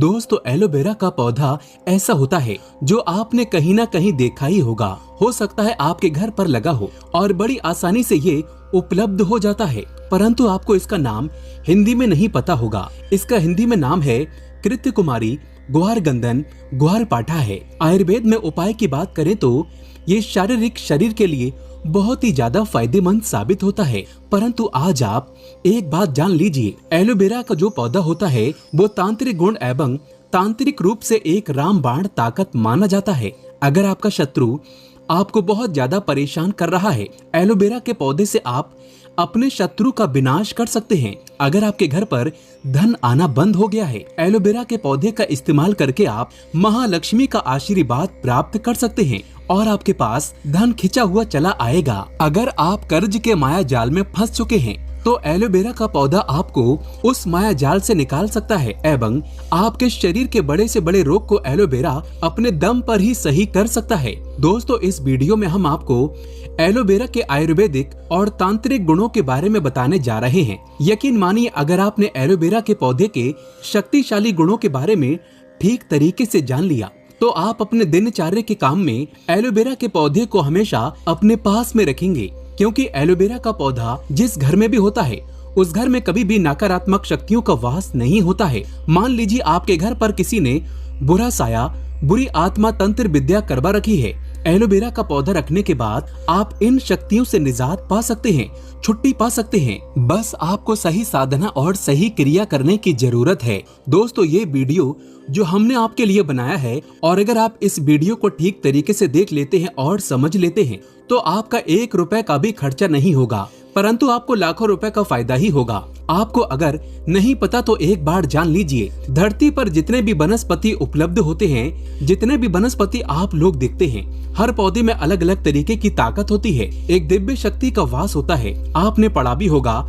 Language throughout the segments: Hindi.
दोस्तों एलोवेरा का पौधा ऐसा होता है जो आपने कहीं ना कहीं देखा ही होगा। हो सकता है आपके घर पर लगा हो और बड़ी आसानी से ये उपलब्ध हो जाता है, परंतु आपको इसका नाम हिंदी में नहीं पता होगा। इसका हिंदी में नाम है कृत्य कुमारी ग्वार गंधन ग्वार पाठा है। आयुर्वेद में उपाय की बात करें तो ये शारीरिक शरीर के लिए बहुत ही ज्यादा फायदेमंद साबित होता है। परंतु आज आप एक बात जान लीजिए, एलोवेरा का जो पौधा होता है वो तांत्रिक गुण एवं तांत्रिक रूप से एक रामबाण ताकत माना जाता है। अगर आपका शत्रु आपको बहुत ज्यादा परेशान कर रहा है, एलोवेरा के पौधे से आप अपने शत्रु का विनाश कर सकते हैं। अगर आपके घर पर धन आना बंद हो गया है, एलोवेरा के पौधे का इस्तेमाल करके आप महालक्ष्मी का आशीर्वाद प्राप्त कर सकते हैं और आपके पास धन खिंचा हुआ चला आएगा। अगर आप कर्ज के माया जाल में फंस चुके हैं तो एलोवेरा का पौधा आपको उस माया जाल से निकाल सकता है एवं आपके शरीर के बड़े से बड़े रोग को एलोवेरा अपने दम पर ही सही कर सकता है। दोस्तों इस वीडियो में हम आपको एलोवेरा के आयुर्वेदिक और तांत्रिक गुणों के बारे में बताने जा रहे हैं। यकीन मानिए, अगर आपने एलोवेरा के पौधे के शक्तिशाली गुणों के बारे में ठीक तरीके से जान लिया तो आप अपने दिनचर्या के काम में एलोवेरा के पौधे को हमेशा अपने पास में रखेंगे, क्योंकि एलोवेरा का पौधा जिस घर में भी होता है उस घर में कभी भी नकारात्मक शक्तियों का वास नहीं होता है। मान लीजिए आपके घर पर किसी ने बुरा साया, बुरी आत्मा तंत्र विद्या करवा रखी है, एलोवेरा का पौधा रखने के बाद आप इन शक्तियों से निजात पा सकते हैं, छुट्टी पा सकते हैं। बस आपको सही साधना और सही क्रिया करने की जरूरत है। दोस्तों ये वीडियो जो हमने आपके लिए बनाया है, और अगर आप इस वीडियो को ठीक तरीके से देख लेते हैं और समझ लेते हैं तो आपका 1 रुपए का भी खर्चा नहीं होगा, परंतु आपको लाखों रुपए का फायदा ही होगा। आपको अगर नहीं पता तो एक बार जान लीजिए, धरती पर जितने भी वनस्पति उपलब्ध होते हैं, जितने भी वनस्पति आप लोग देखते हैं, हर पौधे में अलग अलग तरीके की ताकत होती है, एक दिव्य शक्ति का वास होता है। आपने पढ़ा भी होगा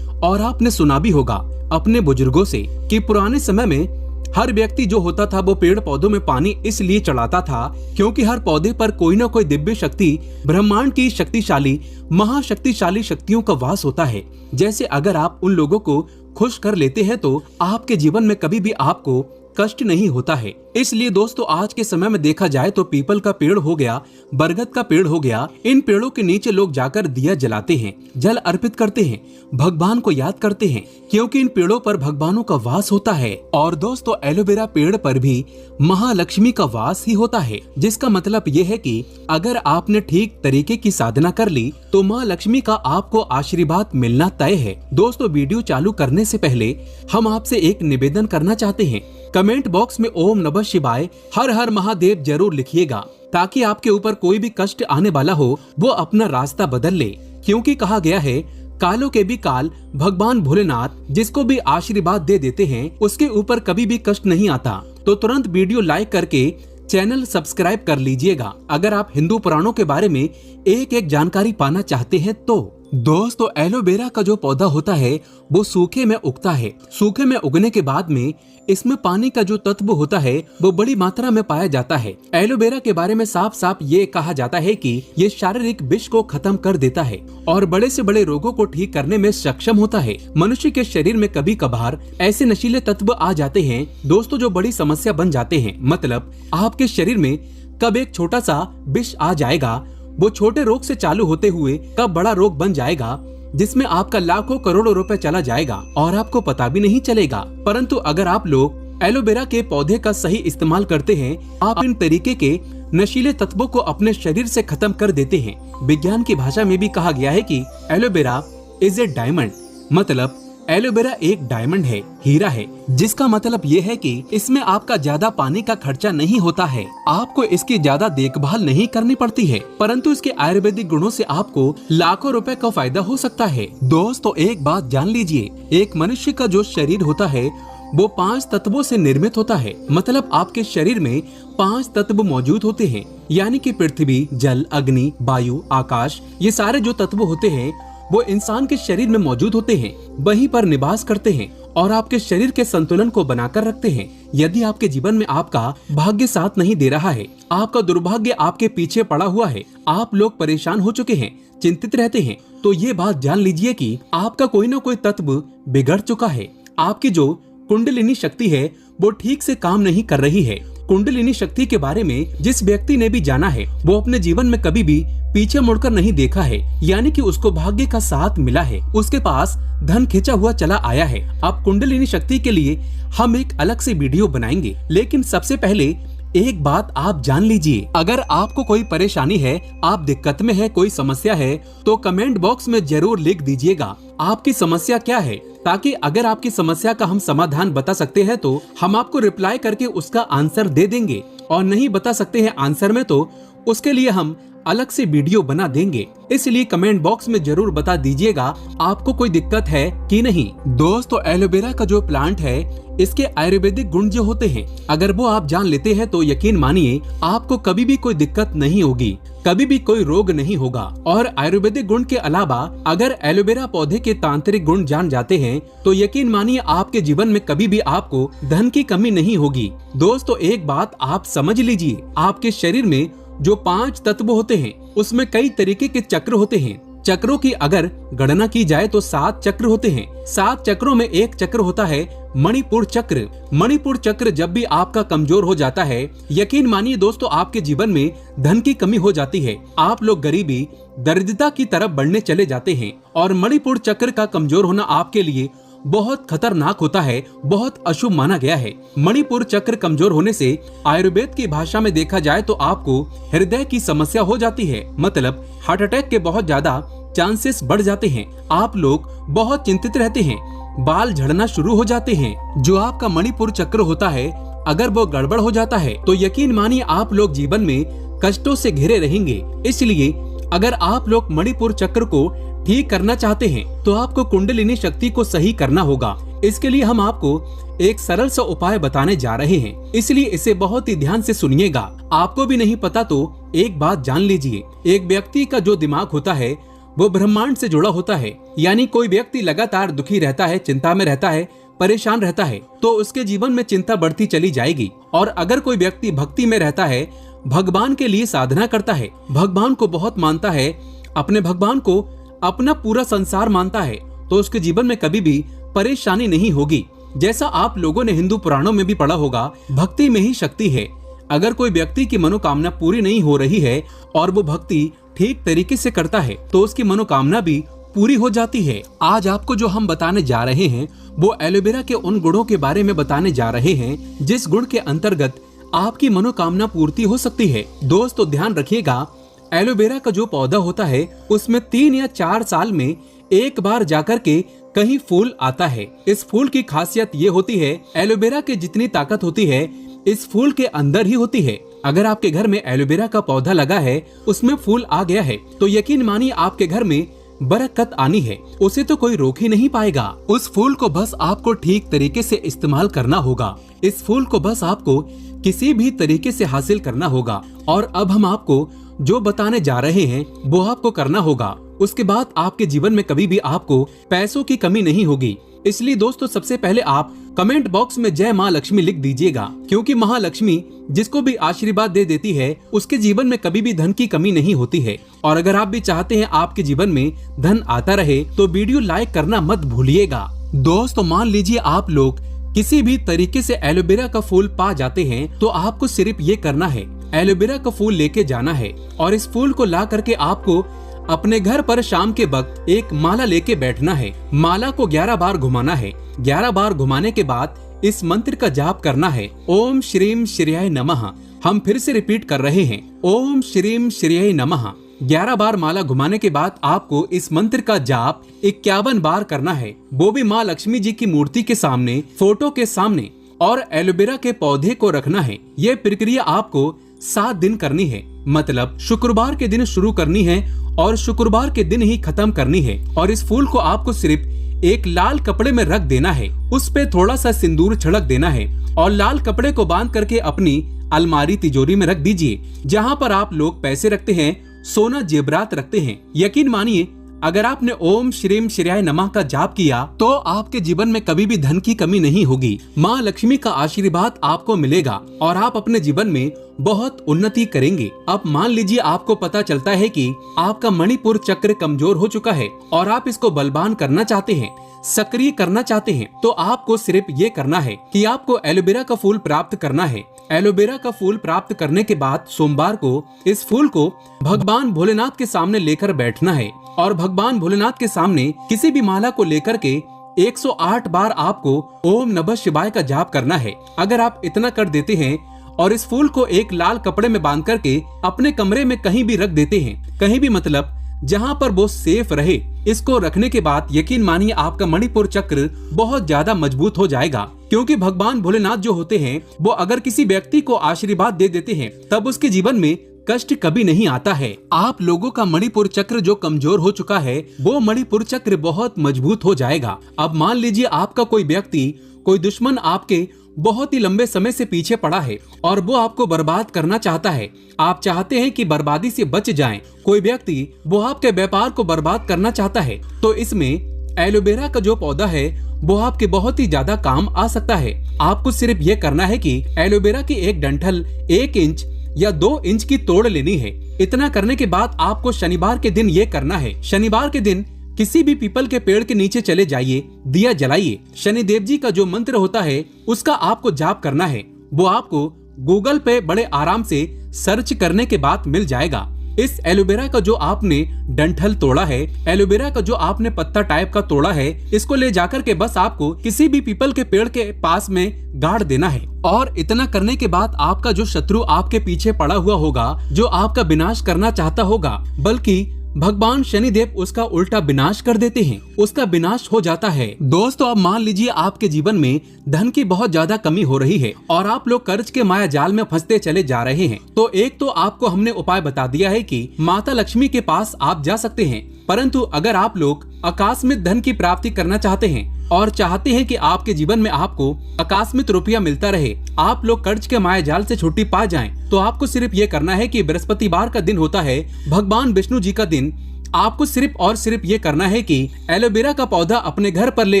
और आपने सुना भी होगा अपने बुजुर्गों से कि पुराने समय में हर व्यक्ति जो होता था वो पेड़ पौधों में पानी इसलिए चढ़ाता था क्योंकि हर पौधे पर कोई न कोई दिव्य शक्ति, ब्रह्मांड की शक्तिशाली महाशक्तिशाली शक्तियों का वास होता है। जैसे अगर आप उन लोगों को खुश कर लेते हैं तो आपके जीवन में कभी भी आपको कष्ट नहीं होता है। इसलिए दोस्तों आज के समय में देखा जाए तो पीपल का पेड़ हो गया, बरगद का पेड़ हो गया, इन पेड़ों के नीचे लोग जाकर दिया जलाते हैं, जल अर्पित करते हैं, भगवान को याद करते हैं, क्योंकि इन पेड़ों पर भगवानों का वास होता है। और दोस्तों एलोवेरा पेड़ पर भी महालक्ष्मी का वास ही होता है, जिसका मतलब ये है कि अगर आपने ठीक तरीके की साधना कर ली तो माँ लक्ष्मी का आपको आशीर्वाद मिलना तय है। दोस्तों वीडियो चालू करने से पहले हम आपसे एक निवेदन करना चाहते हैं, कमेंट बॉक्स में ओम नमः शिवाय हर हर महादेव जरूर लिखिएगा, ताकि आपके ऊपर कोई भी कष्ट आने वाला हो वो अपना रास्ता बदल ले। क्योंकि कहा गया है कालों के भी काल भगवान भोलेनाथ जिसको भी आशीर्वाद दे देते हैं उसके ऊपर कभी भी कष्ट नहीं आता। तो तुरंत वीडियो लाइक करके चैनल सब्सक्राइब कर लीजिएगा अगर आप हिंदू पुराणों के बारे में एक एक जानकारी पाना चाहते हैं तो। दोस्तों एलोवेरा का जो पौधा होता है वो सूखे में उगता है। सूखे में उगने के बाद में इसमें पानी का जो तत्व होता है वो बड़ी मात्रा में पाया जाता है। एलोवेरा के बारे में साफ साफ ये कहा जाता है कि ये शारीरिक विष को खत्म कर देता है और बड़े से बड़े रोगों को ठीक करने में सक्षम होता है। मनुष्य के शरीर में कभी कभार ऐसे नशीले तत्व आ जाते हैं दोस्तों जो बड़ी समस्या बन जाते हैं। मतलब आपके शरीर में कब एक छोटा सा विष आ जाएगा, वो छोटे रोग से चालू होते हुए कब बड़ा रोग बन जाएगा जिसमें आपका लाखों करोड़ों रुपए चला जाएगा और आपको पता भी नहीं चलेगा। परंतु अगर आप लोग एलोवेरा के पौधे का सही इस्तेमाल करते हैं, आप इन तरीके के नशीले तत्वों को अपने शरीर से खत्म कर देते हैं। विज्ञान की भाषा में भी कहा गया है कि एलोवेरा इज ए डायमंड, मतलब एलोवेरा एक डायमंड है, हीरा है, जिसका मतलब ये है कि इसमें आपका ज्यादा पानी का खर्चा नहीं होता है, आपको इसकी ज्यादा देखभाल नहीं करनी पड़ती है, परंतु इसके आयुर्वेदिक गुणों से आपको लाखों रुपए का फायदा हो सकता है। दोस्तों एक बात जान लीजिए, एक मनुष्य का जो शरीर होता है वो 5 तत्वों से निर्मित होता है। मतलब आपके शरीर में 5 तत्व मौजूद होते हैं, यानी कि पृथ्वी, जल, अग्नि, वायु, आकाश, ये सारे जो तत्व होते हैं वो इंसान के शरीर में मौजूद होते हैं, वहीं पर निवास करते हैं और आपके शरीर के संतुलन को बनाकर रखते हैं। यदि आपके जीवन में आपका भाग्य साथ नहीं दे रहा है, आपका दुर्भाग्य आपके पीछे पड़ा हुआ है, आप लोग परेशान हो चुके हैं, चिंतित रहते हैं, तो ये बात जान लीजिए कि आपका कोई ना कोई तत्व बिगड़ चुका है। आपकी जो कुंडलिनी शक्ति है वो ठीक से काम नहीं कर रही है। कुंडलिनी शक्ति के बारे में जिस व्यक्ति ने भी जाना है वो अपने जीवन में कभी भी पीछे मुड़कर नहीं देखा है, यानी कि उसको भाग्य का साथ मिला है, उसके पास धन खिंचा हुआ चला आया है। अब कुंडलिनी शक्ति के लिए हम एक अलग से वीडियो बनाएंगे, लेकिन सबसे पहले एक बात आप जान लीजिए, अगर आपको कोई परेशानी है, आप दिक्कत में है, कोई समस्या है, तो कमेंट बॉक्स में जरूर लिख दीजिएगा आपकी समस्या क्या है, ताकि अगर आपकी समस्या का हम समाधान बता सकते हैं तो हम आपको रिप्लाई करके उसका आंसर दे देंगे, और नहीं बता सकते हैं आंसर में तो उसके लिए हम अलग से वीडियो बना देंगे। इसलिए कमेंट बॉक्स में जरूर बता दीजिएगा आपको कोई दिक्कत है कि नहीं। दोस्तों, एलोवेरा का जो प्लांट है इसके आयुर्वेदिक गुण जो होते हैं, अगर वो आप जान लेते हैं तो यकीन मानिए आपको कभी भी कोई दिक्कत नहीं होगी, कभी भी कोई रोग नहीं होगा। और आयुर्वेदिक गुण के अलावा अगर एलोवेरा पौधे के तांत्रिक गुण जान जाते हैं तो यकीन मानिए आपके जीवन में कभी भी आपको धन की कमी नहीं होगी। दोस्तों, एक बात आप समझ लीजिए, आपके शरीर में जो 5 तत्व होते हैं उसमें कई तरीके के चक्र होते हैं। चक्रों की अगर गणना की जाए तो 7 चक्र होते हैं। 7 चक्रों में एक चक्र होता है मणिपुर चक्र। मणिपुर चक्र जब भी आपका कमजोर हो जाता है, यकीन मानिए दोस्तों आपके जीवन में धन की कमी हो जाती है, आप लोग गरीबी दरिद्रता की तरफ बढ़ने चले जाते हैं। और मणिपुर चक्र का कमजोर होना आपके लिए बहुत खतरनाक होता है, बहुत अशुभ माना गया है। मणिपुर चक्र कमजोर होने से आयुर्वेद की भाषा में देखा जाए तो आपको हृदय की समस्या हो जाती है, मतलब हार्ट अटैक के बहुत ज्यादा चांसेस बढ़ जाते हैं। आप लोग बहुत चिंतित रहते हैं, बाल झड़ना शुरू हो जाते हैं। जो आपका मणिपुर चक्र होता है अगर वो गड़बड़ हो जाता है तो यकीन मानिए आप लोग जीवन में कष्टों से घिरे रहेंगे। इसलिए अगर आप लोग मणिपुर चक्र को ठीक करना चाहते हैं तो आपको कुंडलिनी शक्ति को सही करना होगा। इसके लिए हम आपको एक सरल सा उपाय बताने जा रहे हैं, इसलिए इसे बहुत ही ध्यान से सुनिएगा। आपको भी नहीं पता तो एक बात जान लीजिए, एक व्यक्ति का जो दिमाग होता है वो ब्रह्मांड से जुड़ा होता है, यानी कोई व्यक्ति लगातार दुखी रहता है, चिंता में रहता है, परेशान रहता है तो उसके जीवन में चिंता बढ़ती चली जाएगी। और अगर कोई व्यक्ति भक्ति में रहता है, भगवान के लिए साधना करता है, भगवान को बहुत मानता है, अपने भगवान को अपना पूरा संसार मानता है, तो उसके जीवन में कभी भी परेशानी नहीं होगी। जैसा आप लोगों ने हिंदू पुराणों में भी पढ़ा होगा, भक्ति में ही शक्ति है। अगर कोई व्यक्ति की मनोकामना पूरी नहीं हो रही है और वो भक्ति ठीक तरीके से करता है तो उसकी मनोकामना भी पूरी हो जाती है। आज आपको जो हम बताने जा रहे हैं वो एलोवेरा के उन गुणों के बारे में बताने जा रहे हैं जिस गुण के अंतर्गत आपकी मनोकामना पूर्ति हो सकती है। दोस्तों, ध्यान रखिएगा, एलोवेरा का जो पौधा होता है उसमें 3 या 4 साल में एक बार जाकर के कहीं फूल आता है। इस फूल की खासियत ये होती है, एलोवेरा की जितनी ताकत होती है इस फूल के अंदर ही होती है। अगर आपके घर में एलोवेरा का पौधा लगा है, उसमें फूल आ गया है, तो यकीन मानिए आपके घर में बरकत आनी है, उसे तो कोई रोक ही नहीं पाएगा। उस फूल को बस आपको ठीक तरीके से इस्तेमाल करना होगा। इस फूल को बस आपको किसी भी तरीके से हासिल करना होगा। और अब हम आपको जो बताने जा रहे हैं वो आपको करना होगा। उसके बाद आपके जीवन में कभी भी आपको पैसों की कमी नहीं होगी। इसलिए दोस्तों, सबसे पहले आप कमेंट बॉक्स में जय माँ लक्ष्मी लिख दीजिएगा, क्योंकि महालक्ष्मी जिसको भी आशीर्वाद दे देती है उसके जीवन में कभी भी धन की कमी नहीं होती है। और अगर आप भी चाहते हैं आपके जीवन में धन आता रहे तो वीडियो लाइक करना मत भूलिएगा। दोस्तों, मान लीजिए आप लोग किसी भी तरीके से एलोवेरा का फूल पा जाते हैं तो आपको सिर्फ ये करना है, एलोवेरा का फूल लेके जाना है और इस फूल को ला करके आपको अपने घर पर शाम के वक्त एक माला लेके बैठना है। माला को 11 बार घुमाना है। 11 बार घुमाने के बाद इस मंत्र का जाप करना है, ओम श्रीम श्रेयाय नमः। हम फिर से रिपीट कर रहे हैं, ओम श्रीम श्रेयाय नमः। 11 बार माला घुमाने के बाद आपको इस मंत्र का जाप 51 बार करना है, वो भी माँ लक्ष्मी जी की मूर्ति के सामने, फोटो के सामने, और एलोवेरा के पौधे को रखना है। ये प्रक्रिया आपको 7 दिन करनी है, मतलब शुक्रवार के दिन शुरू करनी है और शुक्रवार के दिन ही खत्म करनी है। और इस फूल को आपको सिर्फ एक लाल कपड़े में रख देना है, उस पे थोड़ा सा सिंदूर छिड़क देना है और लाल कपड़े को बांध करके अपनी अलमारी तिजोरी में रख दीजिए, जहाँ पर आप लोग पैसे रखते हैं, सोना जेवरात रखते हैं। यकीन मानिए अगर आपने ओम श्रीम श्रेयाय नमः का जाप किया तो आपके जीवन में कभी भी धन की कमी नहीं होगी। माँ लक्ष्मी का आशीर्वाद आपको मिलेगा और आप अपने जीवन में बहुत उन्नति करेंगे। अब मान लीजिए आपको पता चलता है कि आपका मणिपुर चक्र कमजोर हो चुका है और आप इसको बलवान करना चाहते हैं, सक्रिय करना चाहते हैं, तो आपको सिर्फ ये करना है कि आपको एलोवेरा का फूल प्राप्त करना है। एलोवेरा का फूल प्राप्त करने के बाद सोमवार को इस फूल को भगवान भोलेनाथ के सामने लेकर बैठना है और भगवान भोलेनाथ के सामने किसी भी माला को लेकर के 108 बार आपको ओम नमः शिवाय का जाप करना है। अगर आप इतना कर देते हैं और इस फूल को एक लाल कपड़े में बांध करके अपने कमरे में कहीं भी रख देते हैं, कहीं भी मतलब जहाँ पर वो सेफ रहे, इसको रखने के बाद यकीन मानिए आपका मणिपुर चक्र बहुत ज्यादा मजबूत हो जाएगा। क्योंकि भगवान भोलेनाथ जो होते हैं वो अगर किसी व्यक्ति को आशीर्वाद दे देते हैं तब उसके जीवन में कष्ट कभी नहीं आता है। आप लोगों का मणिपुर चक्र जो कमजोर हो चुका है वो मणिपुर चक्र बहुत मजबूत हो जाएगा। अब मान लीजिए आपका कोई व्यक्ति, कोई दुश्मन आपके बहुत ही लंबे समय से पीछे पड़ा है और वो आपको बर्बाद करना चाहता है। आप चाहते हैं कि बर्बादी से बच जाएं। कोई व्यक्ति वो आपके व्यापार को बर्बाद करना चाहता है, तो इसमें एलोवेरा का जो पौधा है वो आपके बहुत ही ज्यादा काम आ सकता है। आपको सिर्फ ये करना है कि एलोवेरा की एक डंठल 1 इंच या 2 इंच की तोड़ लेनी है। इतना करने के बाद आपको शनिवार के दिन ये करना है। शनिवार के दिन किसी भी पीपल के पेड़ के नीचे चले जाइए, दिया जलाइए। शनिदेव जी का जो मंत्र होता है उसका आपको जाप करना है। वो आपको गूगल पे बड़े आराम से सर्च करने के बाद मिल जाएगा। इस एलोवेरा का जो आपने डंठल तोड़ा है, एलोवेरा का जो आपने पत्ता टाइप का तोड़ा है, इसको ले जाकर के बस आपको किसी भी पीपल के पेड़ के पास में गाड़ देना है। और इतना करने के बाद आपका जो शत्रु आपके पीछे पड़ा हुआ होगा, जो आपका विनाश करना चाहता होगा, बल्कि भगवान शनिदेव उसका उल्टा विनाश कर देते हैं, उसका विनाश हो जाता है। दोस्तों अब मान लीजिए आपके जीवन में धन की बहुत ज्यादा कमी हो रही है और आप लोग कर्ज के माया जाल में फंसते चले जा रहे हैं, तो एक तो आपको हमने उपाय बता दिया है कि माता लक्ष्मी के पास आप जा सकते हैं। परंतु अगर आप लोग आकस्मिक धन की प्राप्ति करना चाहते हैं और चाहते हैं कि आपके जीवन में आपको आकस्मिक रुपया मिलता रहे, आप लोग कर्ज के माया जाल से छुट्टी पा जाएं, तो आपको सिर्फ ये करना है कि बृहस्पतिवार का दिन होता है, भगवान विष्णु जी का दिन। आपको सिर्फ और सिर्फ ये करना है कि एलोवेरा का पौधा अपने घर पर ले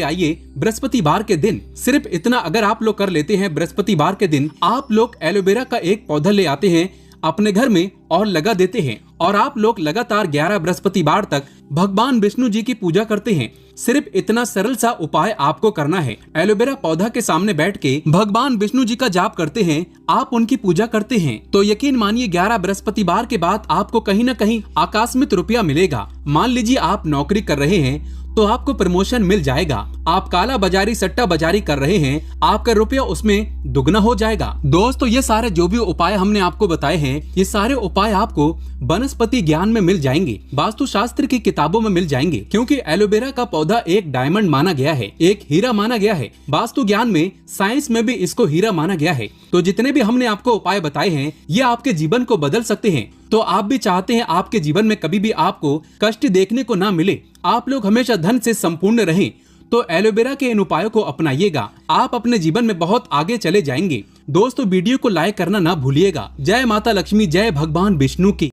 आइए बृहस्पतिवार के दिन। सिर्फ इतना अगर आप लोग कर लेते हैं, बृहस्पतिवार के दिन आप लोग एलोवेरा का एक पौधा ले आते हैं अपने घर में और लगा देते हैं और आप लोग लगातार 11 बृहस्पतिवार तक भगवान विष्णु जी की पूजा करते हैं। सिर्फ इतना सरल सा उपाय आपको करना है। एलोवेरा पौधा के सामने बैठ के भगवान विष्णु जी का जाप करते हैं, आप उनकी पूजा करते हैं, तो यकीन मानिए 11 बृहस्पतिवार के बाद आपको कहीं न कहीं आकस्मिक रुपया मिलेगा। मान लीजिए आप नौकरी कर रहे हैं तो आपको प्रमोशन मिल जाएगा। आप काला बाजारी सट्टा बाजारी कर रहे हैं, आपका रुपया उसमें दुगना हो जाएगा। दोस्तों ये सारे जो भी उपाय हमने आपको बताए हैं, ये सारे उपाय आपको वनस्पति ज्ञान में मिल जाएंगे, वास्तु शास्त्र की किताबों में मिल जाएंगे। क्योंकि एलोवेरा का पौधा एक डायमंड माना गया है, एक हीरा माना गया है। वास्तु ज्ञान में, साइंस में भी इसको हीरा माना गया है। तो जितने भी हमने आपको उपाय बताए हैं ये आपके जीवन को बदल सकते हैं। तो आप भी चाहते हैं आपके जीवन में कभी भी आपको कष्ट देखने को ना मिले, आप लोग हमेशा धन से संपूर्ण रहें, तो एलोवेरा के इन उपायों को अपनाइएगा। आप अपने जीवन में बहुत आगे चले जाएंगे। दोस्तों वीडियो को लाइक करना ना भूलिएगा। जय माता लक्ष्मी, जय भगवान विष्णु की।